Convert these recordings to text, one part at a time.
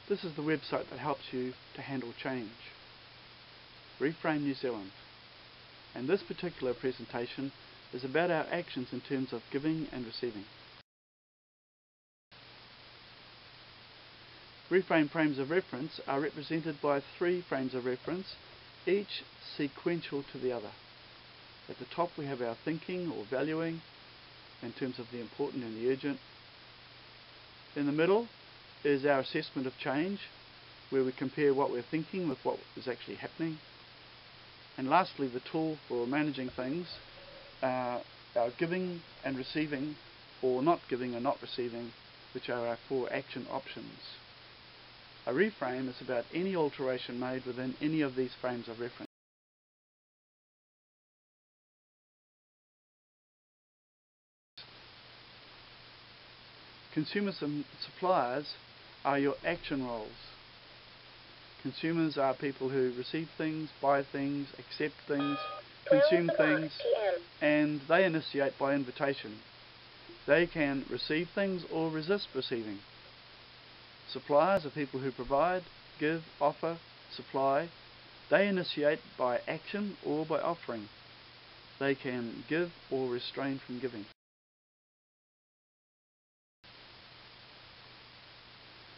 This is the website that helps you to handle change. Reframe New Zealand. And this particular presentation is about our actions in terms of giving and receiving. Reframe frames of reference are represented by 3 frames of reference, each sequential to the other. At the top we have our thinking or valuing in terms of the important and the urgent. In the middle is our assessment of change, where we compare what we're thinking with what is actually happening. And lastly, the tool for managing things, our giving and receiving, or not giving and not receiving, which are our 4 action options. A reframe is about any alteration made within any of these frames of reference. Consumers and suppliers are your action roles. Consumers are people who receive things, buy things, accept things, consume things, and they initiate by invitation. They can receive things or resist receiving. Suppliers are people who provide, give, offer, supply. They initiate by action or by offering. They can give or restrain from giving.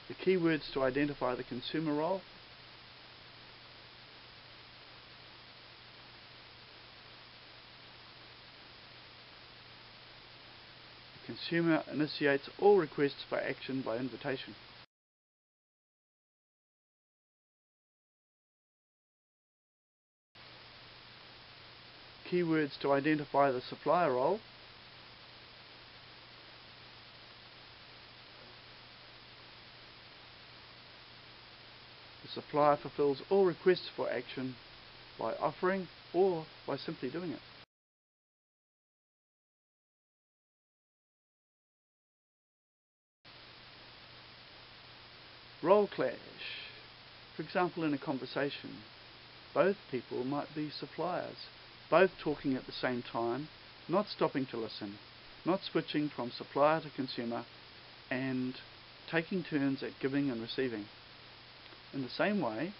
The key words to identify the consumer role: the consumer initiates all requests for action by invitation. Keywords to identify the supplier role: the supplier fulfills all requests for action by offering or by simply doing it. Role clash. For example, in a conversation, both people might be suppliers, both talking at the same time, not stopping to listen, not switching from supplier to consumer, and taking turns at giving and receiving. In the same way,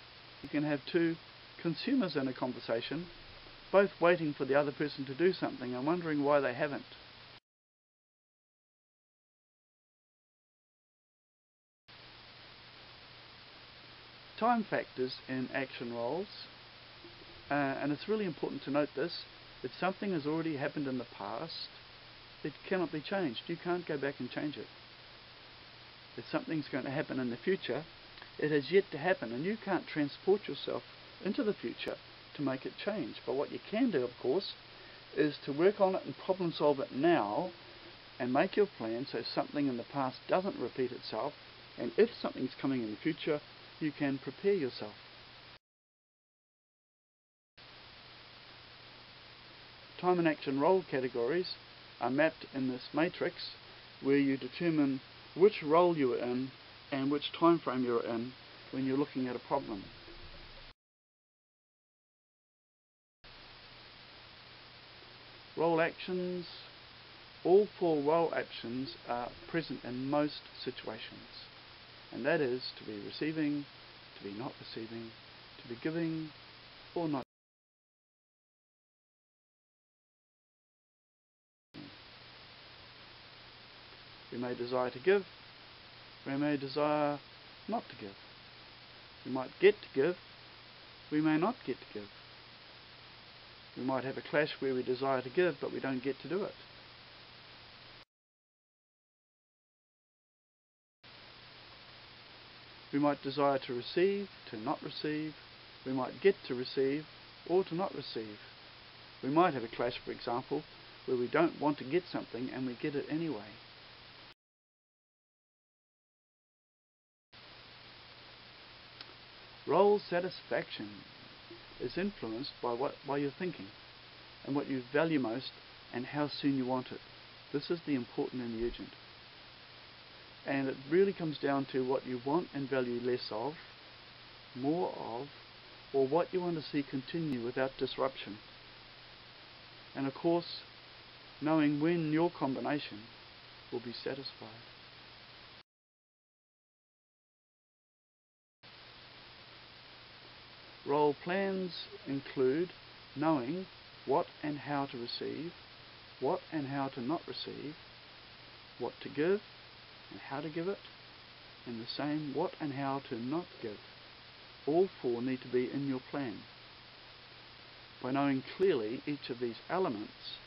you can have 2 consumers in a conversation, both waiting for the other person to do something and wondering why they haven't. Time factors in action roles, and it's really important to note this: if something has already happened in the past, it cannot be changed. You can't go back and change it. If something's going to happen in the future, it has yet to happen, and you can't transport yourself into the future to make it change. But what you can do, of course, is to work on it and problem solve it now and make your plan so something in the past doesn't repeat itself, and if something's coming in the future, you can prepare yourself. Time and action role categories are mapped in this matrix, where you determine which role you are in and which time frame you're in when you're looking at a problem. Role actions. All 4 role actions are present in most situations, and that is to be receiving, to be not receiving, to be giving or not. We may desire to give, we may desire not to give. We might get to give, we may not get to give. We might have a clash where we desire to give but we don't get to do it. We might desire to receive, to not receive. We might get to receive or to not receive. We might have a clash, for example, where we don't want to get something and we get it anyway. Role satisfaction is influenced by your thinking and what you value most and how soon you want it. This is the important and the urgent. And it really comes down to what you want and value less of, more of, or what you want to see continue without disruption. And of course, knowing when your combination will be satisfied. Role plans include knowing what and how to receive, what and how to not receive, what to give and how to give it, and the same what and how to not give. All four need to be in your plan. By knowing clearly each of these elements,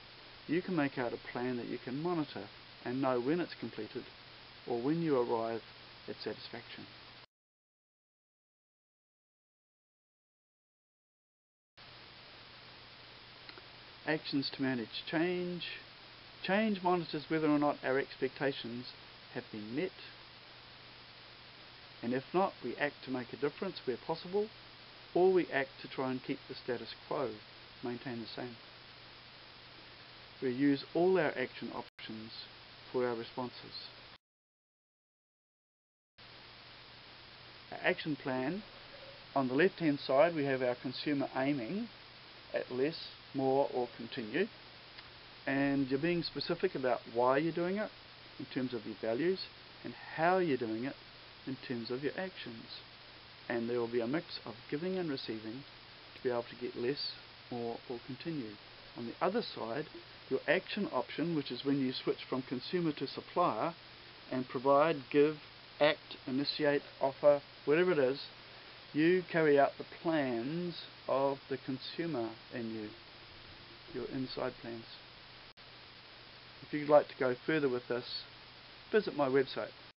you can make out a plan that you can monitor and know when it's completed or when you arrive at satisfaction. Actions to manage change. Change monitors whether or not our expectations have been met, and if not, we act to make a difference where possible, or we act to try and keep the status quo, maintain the same. We use all our action options for our responses. Our action plan, on the left hand side we have our consumer aiming at less, more or continue, and you're being specific about why you're doing it in terms of your values and how you're doing it in terms of your actions, and there will be a mix of giving and receiving to be able to get less, more or continue. On the other side, your action option, which is when you switch from consumer to supplier and provide, give, act, initiate, offer, whatever it is, you carry out the plans of the consumer in you, your inside plans. If you'd like to go further with this, visit my website.